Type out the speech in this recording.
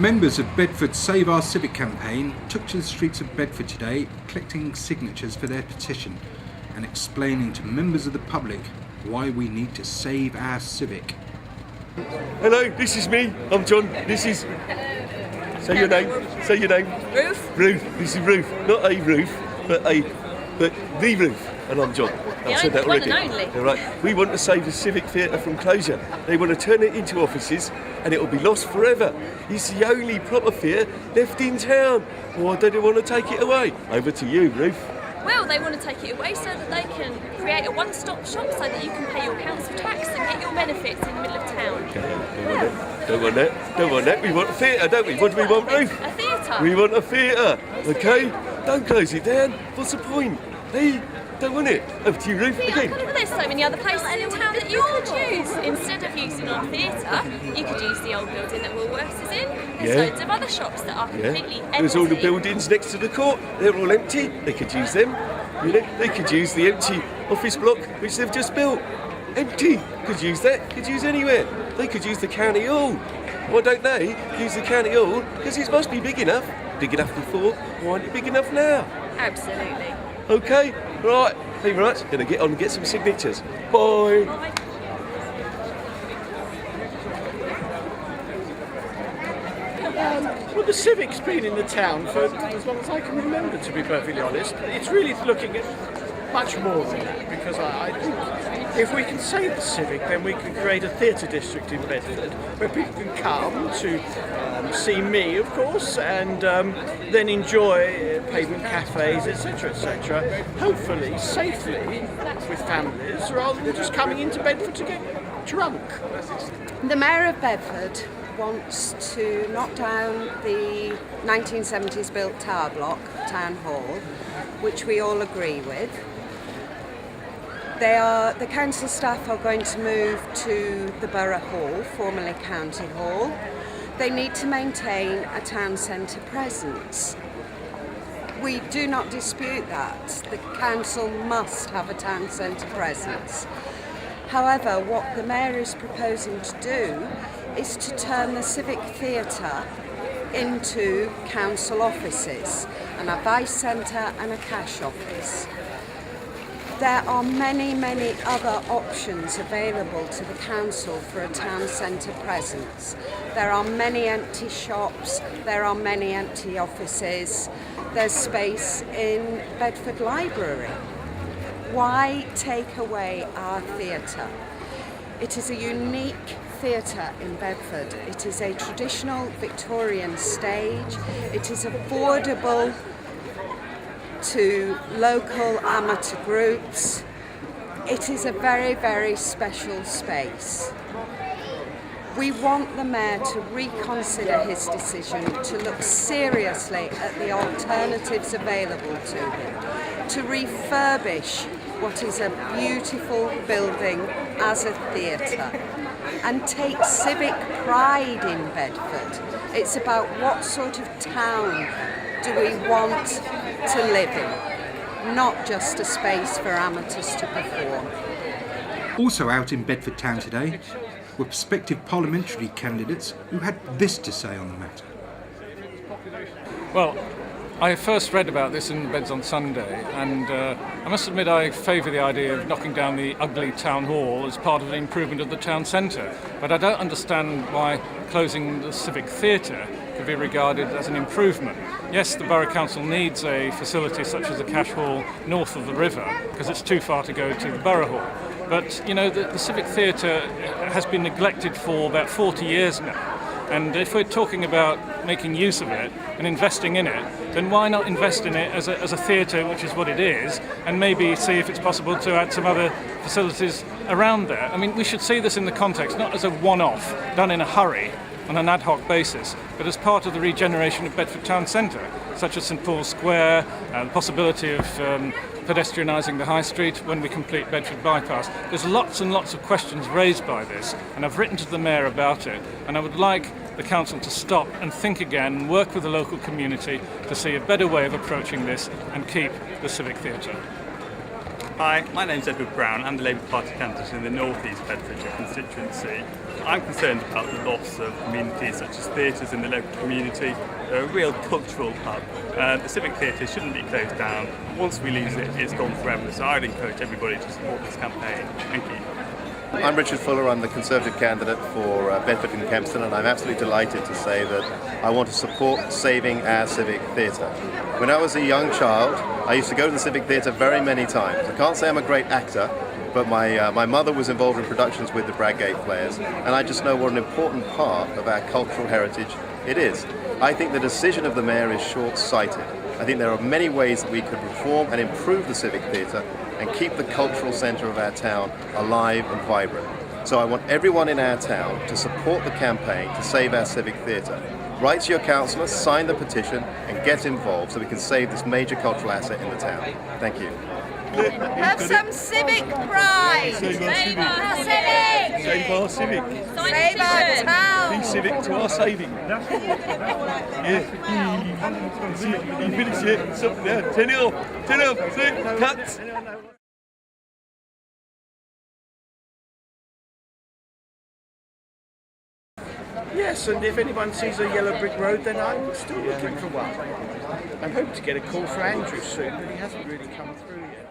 Members of Bedford's Save Our Civic campaign took to the streets of Bedford today, collecting signatures for their petition and explaining to members of the public why we need to save our civic. Hello, this is me. I'm John. This is... Say your name. Say your name. Ruth. Ruth. This is Ruth. Not a Ruth, but the Ruth. And I'm John. I've said that already. All right. We want to save the Civic Theatre from closure. They want to turn it into offices and it will be lost forever. It's the only proper theatre left in town. Why do they want to take it away? Over to you, Ruth. Well, they want to take it away so that they can create a one-stop shop so that you can pay your council tax and get your benefits in the middle of town. Don't want that. Don't want that. We want a theatre, don't we? What do we want, Ruth? A theatre. We want a theatre, okay? Don't close it down. What's the point? Hey, don't want it. Over to you, Ruth, again. Well, there's so many other places in town that you could use. Instead of using our theatre, you could use the old building that Woolworths is in. There's loads of other shops that are completely empty. There's all the buildings next to the court. They're all empty. They could use them. You know, they could use the empty office block which they've just built. Empty. Could use that. Could use anywhere. They could use the county hall. Why don't they use the county hall? Because it must be big enough. Big enough before. Why aren't it big enough now? Absolutely. Okay, right. Thank you very much. Gonna get on and get some signatures. Bye. Bye. Well, the Civic's been in the town for as long as I can remember, to be perfectly honest. It's really looking at much more than that, because I think if we can save the Civic, then we can create a theatre district in Bedford where people can come to see me, of course, and then enjoy pavement cafes, etc., etc., hopefully safely with families, rather than just coming into Bedford to get drunk. The Mayor of Bedford wants to knock down the 1970s built tower block, Town Hall, which we all agree with. The council staff are going to move to the Borough Hall, formerly County Hall. They need to maintain a town centre presence. We do not dispute that. The council must have a town centre presence. However, what the Mayor is proposing to do is to turn the Civic Theatre into council offices, and a vice centre and a cash office. There are many, many other options available to the council for a town centre presence. There are many empty shops, there are many empty offices, there's space in Bedford Library. Why take away our theatre? It is a unique theatre in Bedford. It is a traditional Victorian stage. It is affordable to local amateur groups. It is a very, very special space. We want the Mayor to reconsider his decision to look seriously at the alternatives available to him, to refurbish what is a beautiful building as a theatre, and take civic pride in Bedford. It's about what sort of town do we want to live in, not just a space for amateurs to perform. Also out in Bedford town today were prospective parliamentary candidates who had this to say on the matter. Well, I first read about this in Beds on Sunday, and I must admit I favour the idea of knocking down the ugly town hall as part of the improvement of the town centre, but I don't understand why closing the Civic Theatre could be regarded as an improvement. Yes, the Borough Council needs a facility such as the Cash Hall north of the river, because it's too far to go to the Borough Hall. But, you know, the Civic Theatre has been neglected for about 40 years now. And if we're talking about making use of it and investing in it, then why not invest in it as a theatre, which is what it is, and maybe see if it's possible to add some other facilities around there. I mean, we should see this in the context, not as a one-off, done in a hurry, on an ad hoc basis, but as part of the regeneration of Bedford Town Centre, such as St Paul's Square, the possibility of pedestrianising the High Street when we complete Bedford Bypass. There's lots and lots of questions raised by this, and I've written to the Mayor about it, and I would like the Council to stop and think again and work with the local community to see a better way of approaching this and keep the Civic Theatre. Hi, my name's Edward Brown. I'm the Labour Party candidate in the North East Bedfordshire constituency. I'm concerned about the loss of amenities such as theatres in the local community. They're a real cultural hub. The Civic Theatre shouldn't be closed down. Once we lose it, it's gone forever. So I'd encourage everybody to support this campaign. Thank you. I'm Richard Fuller, I'm the Conservative candidate for Bedford and Kempston, and I'm absolutely delighted to say that I want to support Saving Our Civic Theatre. When I was a young child, I used to go to the Civic Theatre very many times. I can't say I'm a great actor, but my mother was involved in productions with the Bradgate Players, and I just know what an important part of our cultural heritage it is. I think the decision of the Mayor is short-sighted. I think there are many ways that we could reform and improve the Civic Theatre and keep the cultural centre of our town alive and vibrant. So I want everyone in our town to support the campaign to save our Civic Theatre. Write to your councillor, sign the petition and get involved so we can save this major cultural asset in the town. Thank you. Have some civic pride! Save our civic! Civic! Save our civic! Save our town! Be civic to our saving! Yeah. See, you finish it, something there. Turn it off, see, cuts! Yes, and if anyone sees a yellow brick road, then I'm still looking for one. I'm hoping to get a call for Andrew soon, but he hasn't really come through yet.